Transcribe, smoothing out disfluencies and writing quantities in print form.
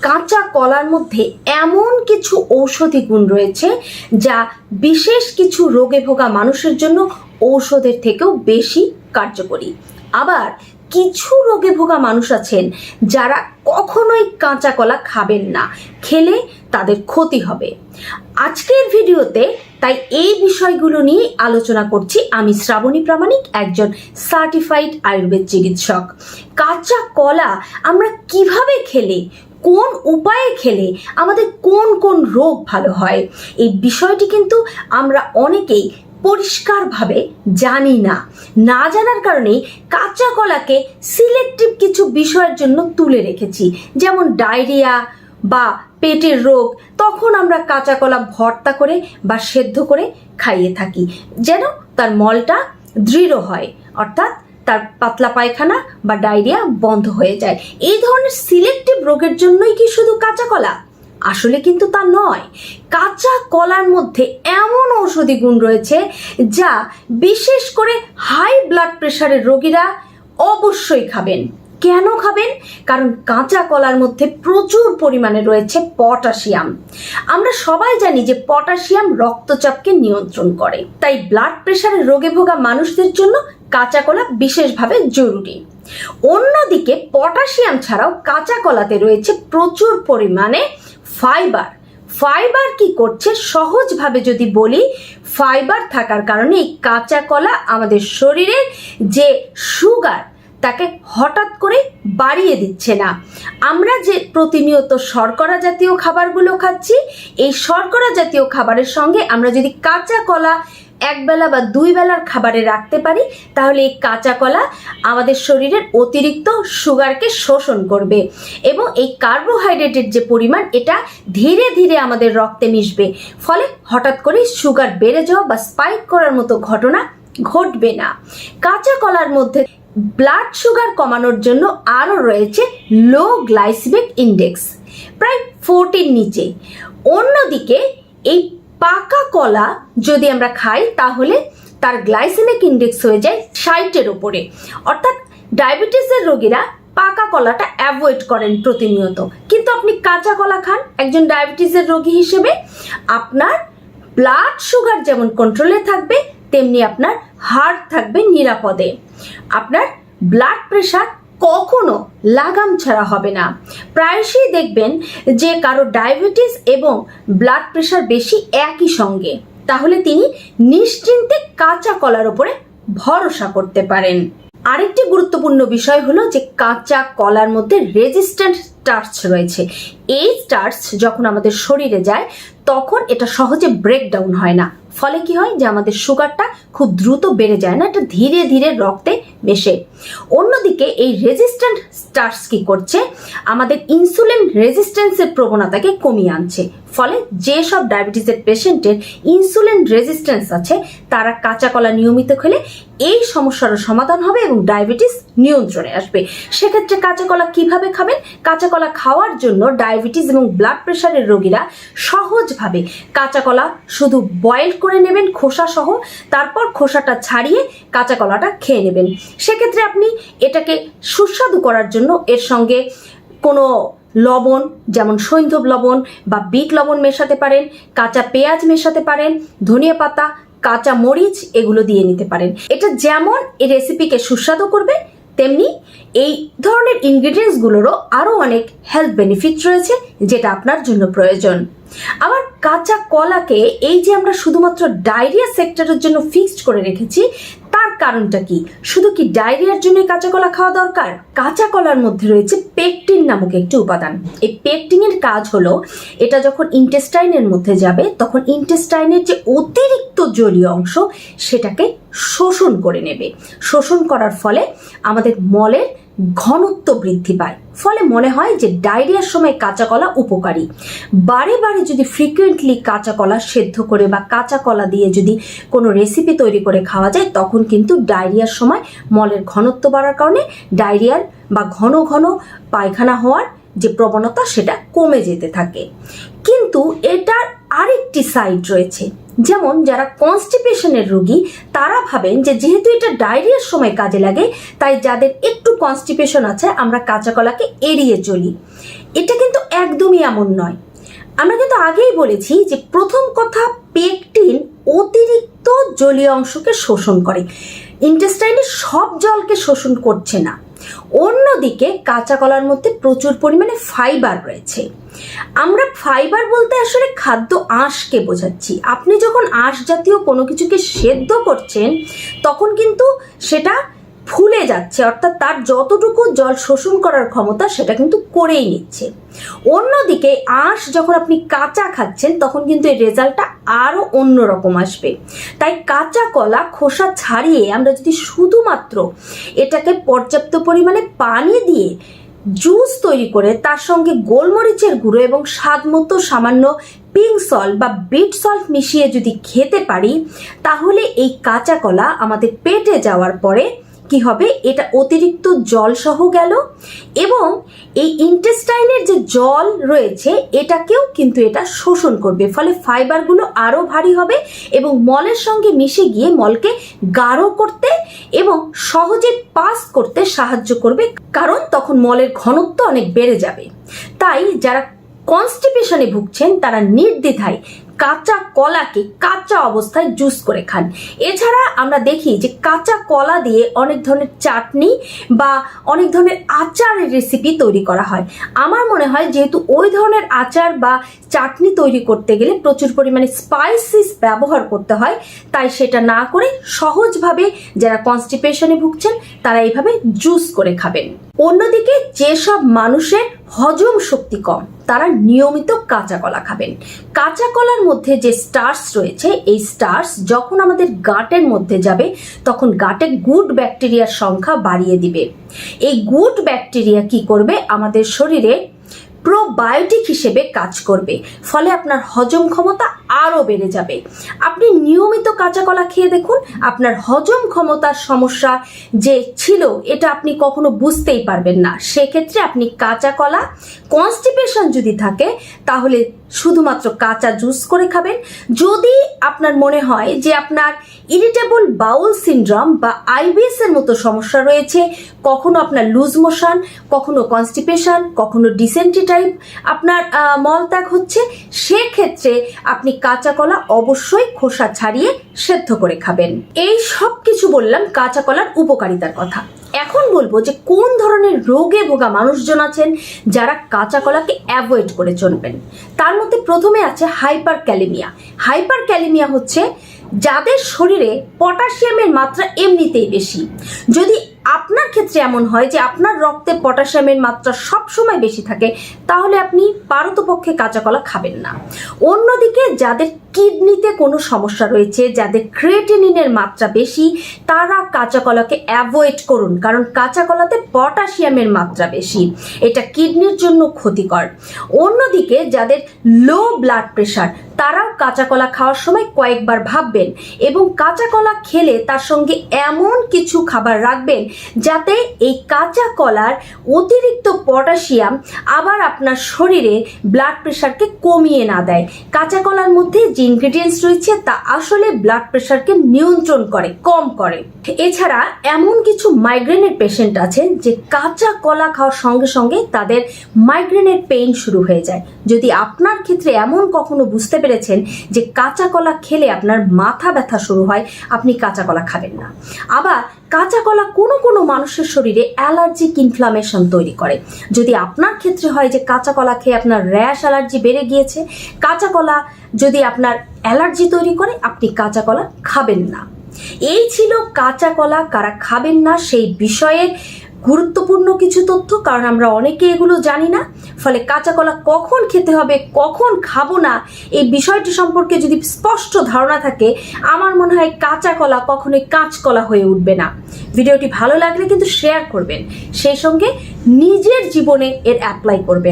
কাঁচা কলার মধ্যে এমন কিছু ঔষধি গুণ রয়েছে যা বিশেষ কিছু রোগে ভোগা মানুষের জন্য ঔষধের থেকেও বেশি কার্যকরী। আবার কিছু রোগে ভোগা মানুষ আছেন যারা কখনোই কাঁচা কলা খাবেন না, খেলে তাদের ক্ষতি হবে। আজকের ভিডিওতে তাই এই বিষয়গুলো নিয়ে আলোচনা করছি। আমি শ্রাবণী প্রামাণিক, একজন সার্টিফাইড আয়ুর্বেদ চিকিৎসক। কাঁচা কলা আমরা কিভাবে খেলে, কোন উপায়ে খেলে আমাদের কোন কোন রোগ ভালো হয়, এই বিষয়টি কিন্তু আমরা অনেকেই পরিষ্কারভাবে জানি না। না জানার কারণেই কাঁচা কলাকে সিলেক্টিভ কিছু বিষয়ের জন্য তুলে রেখেছি, যেমন ডায়রিয়া বা পেটের রোগ। তখন আমরা কাঁচা কলা ভর্তা করে বা সেদ্ধ করে খাইয়ে থাকি, যেন তার মলটা দৃঢ় হয়, অর্থাৎ তার পাতলা পায়খানা বা ডায়রিয়া বন্ধ হয়ে যায়। এই ধরনের সিলেক্টিভ রোগের জন্যই কি শুধু কাঁচা কলা? আসলে কিন্তু তা নয়। কাঁচা কলার মধ্যে এমন ঔষধি গুণ রয়েছে যা বিশেষ করে হাই ব্লাড প্রেশারের রোগীরা অবশ্যই খাবেন। কেন খাবেন? কারণ কাঁচা কলার মধ্যে প্রচুর পরিমাণে রয়েছে পটাশিয়াম। আমরা সবাই জানি যে পটাশিয়াম রক্তচাপকে নিয়ন্ত্রণ করে, তাই ব্লাড প্রেশারের রোগে ভোগা মানুষদের জন্য কাঁচা কলা বিশেষভাবে জরুরি। অন্যদিকে পটাশিয়াম ছাড়াও কাঁচা কলাতে রয়েছে প্রচুর পরিমাণে ফাইবার কি করছে? সহজভাবে যদি বলি, ফাইবার থাকার কারণে এই কাঁচা কলা আমাদের শরীরের যে সুগার তাকে হঠাৎ করে বাড়িয়ে দিচ্ছে না। আমরা যে প্রতিনিয়ত শর্করা জাতীয় খাবারগুলো খাচ্ছি, এই শর্করা জাতীয় খাবারের সঙ্গে আমরা যদি কাঁচা কলা একবেলা বা দুই বেলার খাবারে রাখতে পারি, তাহলে এই কাঁচা কলা আমাদের শরীরের অতিরিক্ত সুগারকে শোষণ করবে এবং এই কার্বোহাইড্রেটের যে পরিমাণ, এটা ধীরে ধীরে আমাদের রক্তে মিশবে। ফলে হঠাৎ করে সুগার বেড়ে যাওয়া বা স্পাইক করার মতো ঘটনা ঘটবে না। কাঁচা কলার মধ্যে ব্লাড সুগার কমানোর জন্য আরও রয়েছে লো গ্লাইসেমিক ইন্ডেক্স, প্রায় 40 নিচে। অন্যদিকে এই পাকা কলা যদি আমরা খাই, তাহলে তার গ্লাইসেমিক ইন্ডেক্স হয়ে যায় 60-এর ওপরে। অর্থাৎ ডায়াবেটিসের রোগীরা পাকা কলাটা অ্যাভয়েড করেন প্রতিনিয়ত, কিন্তু আপনি কাঁচা কলা খান একজন ডায়াবেটিসের রোগী হিসেবে, আপনার ব্লাড সুগার যেমন কন্ট্রোলে থাকবে, তেমনি আপনার হার্ট থাকবে নিরাপদে। আপনার ব্লাড প্রেশার কখনো লাগাম ছাড়া হবে না। প্রায়শই দেখবেন যে কারো ডায়াবেটিস এবং ব্লাড প্রেশার বেশি একই সঙ্গে, তাহলে তিনি নিশ্চিন্তে কাঁচা কলার উপরে ভরসা করতে পারেন। আরেকটি গুরুত্বপূর্ণ বিষয় হলো যে কাঁচা কলার মধ্যে রেজিস্ট্যান্ট স্টার্চ রয়েছে। এই স্টার্চ যখন আমাদের শরীরে যায়, তখন এটা সহজে ব্রেকডাউন হয় না। ফলে কি হয় যে আমাদের সুগারটা খুব দ্রুত বেড়ে যায় না, এটা ধীরে ধীরে রক্তে মেশে। অন্যদিকে এই রেজিস্ট্যান্ট স্টার্চ কি করছে? আমাদের ইনসুলিন রেজিস্ট্যান্সের প্রবণতাকে কমিয়ে আনছে। ফলে যেসব ডায়াবেটিসের পেশেন্টের ইনসুলিন রেজিস্ট্যান্স আছে, তারা কাঁচা কলা নিয়মিত খেলে এই সমস্যারও সমাধান হবে এবং ডায়াবেটিস নিয়ন্ত্রণে আসবে। সেক্ষেত্রে কাঁচা কলা কিভাবে খাবেন? কাঁচা কলা খাওয়ার জন্য ডায়াবেটিস এবং ব্লাড প্রেশারের রোগীরা সহজভাবে কাঁচা কলা শুধু বয়েল করে নেবেন খোসা সহ, তারপর খোসাটা ছাড়িয়ে কাঁচা কলাটা খেয়ে নেবেন। সেক্ষেত্রে আপনি এটাকে সুস্বাদু করার জন্য এর সঙ্গে কোনো লবণ, যেমন সৈন্ধব লবণ বা বিট লবণ মেশাতে পারেন, কাঁচা পেঁয়াজ মেশাতে পারেন, ধনিয়া পাতা, কাঁচা মরিচ এগুলো দিয়ে নিতে পারেন। এটা যেমন এই রেসিপিকে সুস্বাদু করবে, তেমনি এই ধরনের ইনগ্রিডিয়েন্টসগুলোরও আরও অনেক হেলথ বেনিফিট রয়েছে, যেটা আপনার জন্য প্রয়োজন। আবার কাঁচা কলাকে এই যে আমরা শুধুমাত্র ডায়রিয়া সেক্টরের জন্য ফিক্সড করে রেখেছি, তার কারণটা কি? শুধু কি ডায়রিয়ার জন্য কাঁচা কলা খাওয়া দরকার? কাঁচা কলার মধ্যে রয়েছে পেকটিন নামক একটি উপাদান। এই পেকটিনের কাজ হলো, এটা যখন ইন্টেস্টাইনের মধ্যে যাবে, তখন ইন্টেস্টাইনের যে অতিরিক্ত জলীয় অংশ, সেটাকে শোষণ করে নেবে। শোষণ করার ফলে আমাদের মলের ঘনত্ব বৃদ্ধি পায়। ফলে মনে হয় যে ডায়রিয়ার সময় কাঁচা কলা উপকারী। বারে বারে যদি ফ্রিকুয়েন্টলি কাঁচা কলা সেদ্ধ করে বা কাঁচা কলা দিয়ে যদি কোনো রেসিপি তৈরি করে খাওয়া যায়, তখন কিন্তু ডায়রিয়ার সময় মলের ঘনত্ব বাড়ার কারণে ডায়রিয়ার বা ঘন ঘন পায়খানা হওয়ার যে প্রবণতা, সেটা কমে যেতে থাকে। কিন্তু এটার আরেকটি সাইড রয়েছে, যেমন যারা কনস্টিপেশনের রোগী, তারা ভাবেন যে যেহেতু এটা ডায়রিয়ার সময় কাজে লাগে, তাই যাদের একটু কনস্টিপেশন আছে আমরা কাঁচা কলাকে এড়িয়ে চলি। এটা কিন্তু একদমই এমন নয়। আমরা কিন্তু আগেই বলেছি যে প্রথম কথা, পেকটিন অতিরিক্ত জলীয় অংশকে শোষণ করে, ইন্টেস্টাইনের সব জলকে শোষণ করছে না। অন্যদিকে কাঁচা কলার মধ্যে প্রচুর পরিমাণে ফাইবার রয়েছে। আমরা ফাইবার বলতে আসলে খাদ্য আঁশকে বোঝাচ্ছি। আপনি যখন আঁশ জাতীয় কোনো কিছুকে সেদ্ধ করছেন তখন কিন্তু সেটা ফুলে যাচ্ছে, অর্থাৎ তার যতটুকু জল শোষণ করার ক্ষমতা সেটা কিন্তু করেই নিচ্ছে। অন্যদিকে আঁশ যখন আপনি কাঁচা খাচ্ছেন তখন কিন্তু এই রেজাল্টটা আরো অন্যরকম আসবে। তাই কাঁচা কলা খোসা ছাড়িয়ে আমরা যদি শুধুমাত্র এটাকে পর্যাপ্ত পরিমাণে পানি দিয়ে জুস তৈরি করে তার সঙ্গে গোলমরিচের গুঁড়ো এবং স্বাদ মতো সামান্য পিঙ্ক সল্ট বা বিট সল্ট মিশিয়ে যদি খেতে পারি, তাহলে এই কাঁচা কলা আমাদের পেটে যাওয়ার পরে কি হবে, এটা অতিরিক্ত জল সহ গেল এবং এই ইন্টেস্টাইনের যে জল রয়েছে এটাকেও কিন্তু এটা শোষণ করবে, ফলে ফাইবারগুলো আরো ভারী হবে এবং মলের সঙ্গে মিশে গিয়ে মলকে গাঢ় করতে এবং সহজে পাস করতে সাহায্য করবে, কারণ তখন মলের ঘনত্ব অনেক বেড়ে যাবে। তাই যারা কনস্টিপেশনে ভুগছেন তারা নির্দ্বিধায় কাঁচা কলাকে কাঁচা অবস্থায় জুস করে খান। এছাড়া আমরা দেখি যে কাঁচা কলা দিয়ে অনেক ধরনের চাটনি বা অনেক ধরনের আচারের রেসিপি তৈরি করা হয়। আমার মনে হয় যেহেতু ওই ধরনের আচার বা চাটনি তৈরি করতে গেলে প্রচুর পরিমাণে স্পাইসিস ব্যবহার করতে হয়, তাই সেটা না করে সহজভাবে যারা কনস্টিপেশনে ভুগছেন তারা এইভাবে জুস করে খাবেন। অন্যদিকে যেসব মানুষের হজম শক্তি কম তারা নিয়মিত কাঁচা কলা খাবেন। কাঁচা কলার মধ্যে যে স্টার্চ রয়েছে, এই স্টার্চ যখন আমাদের গাটের মধ্যে যাবে তখন গাটে গুড ব্যাকটেরিয়ার সংখ্যা বাড়িয়ে দিবে। এই গুড ব্যাকটেরিয়া কি করবে, আমাদের শরীরে প্রোবায়োটিক হিসেবে কাজ করবে, ফলে আপনার হজম ক্ষমতা আরো বেড়ে যাবে। আপনি নিয়মিত কাঁচা কলা খেয়ে দেখুন, আপনার হজম ক্ষমতার সমস্যা যে ছিল এটা আপনি কখনো বুঝতেই পারবেন না। সেক্ষেত্রে আপনি কাঁচা কলা, কনস্টিপেশন যদি থাকে তাহলে শুধুমাত্র কাঁচা জুস করে খাবেন। যদি আপনার মনে হয় যে আপনার ইরিটেবল বাউল সিনড্রোম বা আইবিএস এর মতো সমস্যা রয়েছে, কখনো আপনার লুজ মোশন, কখনো কনস্টিপেশন, কখনো ডিসেন্ট্রি টাইপ আপনার মলত্যাগ হচ্ছে, সেক্ষেত্রে আপনি কাঁচা কলা অবশ্যই খোসা ছাড়িয়ে সেদ্ধ করে খাবেন। এই সব কিছু বললাম কাঁচা কলার উপকারিতার কথা। এখন বলবো যে কোন ধরনের রোগে ভোগা মানুষজন আছেন যারা কাঁচা কলাকে অ্যাভয়েড করে চলবেন। তার মধ্যে প্রথমে আছে হাইপার ক্যালেমিয়া। হাইপার ক্যালেমিয়া হচ্ছে যাদের শরীরে পটাশিয়ামের মাত্রা এমনিতেই বেশি। যদি আপনার ক্ষেত্রে এমন হয় যে আপনার রক্তে পটাশিয়ামের মাত্রা সবসময় বেশি থাকে, তাহলে আপনি পারতপক্ষে কাঁচা কলা খাবেন না। অন্যদিকে যাদের কিডনিতে কোনো সমস্যা রয়েছে, যাদের ক্রিয়েটিনিনের মাত্রা বেশি, তারা কাঁচা কলাকে অ্যাভয়েড করুন, কারণ কাঁচা কলাতে পটাশিয়ামের মাত্রা বেশি, এটা কিডনির জন্য ক্ষতিকর। অন্যদিকে যাদের লো ব্লাড প্রেশার, তারাও কাঁচা কলা খাওয়ার সময় কয়েকবার ভাববেন এবং কাঁচা কলা খেলে তার সঙ্গে এমন কিছু খাবার রাখবেন যাতে এই কাঁচা কলার অতিরিক্ত পটাশিয়াম আবার আপনার শরীরে ব্লাড প্রেশারকে কমিয়ে না দেয়। কাঁচা কলার মধ্যে যে ইনগ্রেডিয়েন্টস রয়েছে তা আসলে ব্লাড প্রেশারকে নিয়ন্ত্রণ করে, কম করে। এছাড়া এমন কিছু মাইগ্রেনের পেশেন্ট আছেন যে কাঁচা কলা খাওয়ার সঙ্গে সঙ্গে তাদের মাইগ্রেনের পেইন শুরু হয়ে যায়। যদি আপনার ক্ষেত্রে এমন কখনো বুঝতে পেরেছেন যে কাঁচা কলা খেলে আপনার মাথা ব্যথা শুরু হয়, আপনি কাঁচা কলা খাবেন না। আবার কাঁচা কলা কোনো কোনো মানুষের শরীরে অ্যালার্জিক ইনফ্লামেশন তৈরি করে। যদি আপনার ক্ষেত্রে হয় যে কাঁচা কলা খেয়ে আপনার র্যাশ অ্যালার্জি বেড়ে গিয়েছে, কাঁচা কলা যদি আপনার অ্যালার্জি তৈরি করে, আপনি কাঁচা কলা খাবেন না। এই ছিল কাঁচা কলা কারা খাবেন না সেই বিষয়ে গুরুত্বপূর্ণ কিছু তথ্য, কারণ আমরা অনেকে এগুলো জানি না। ফলে কাঁচা কলা কখন খেতে হবে, কখন খাবো না, এই বিষয়টি সম্পর্কে যদি স্পষ্ট ধারণা থাকে, আমার মনে হয় কাঁচা কলা কখনোই কাঁচকলা হয়ে উঠবে না। ভিডিওটি ভালো লাগলে কিন্তু শেয়ার করবেন, সেই সঙ্গে নিজের জীবনে এর অ্যাপ্লাই করবেন।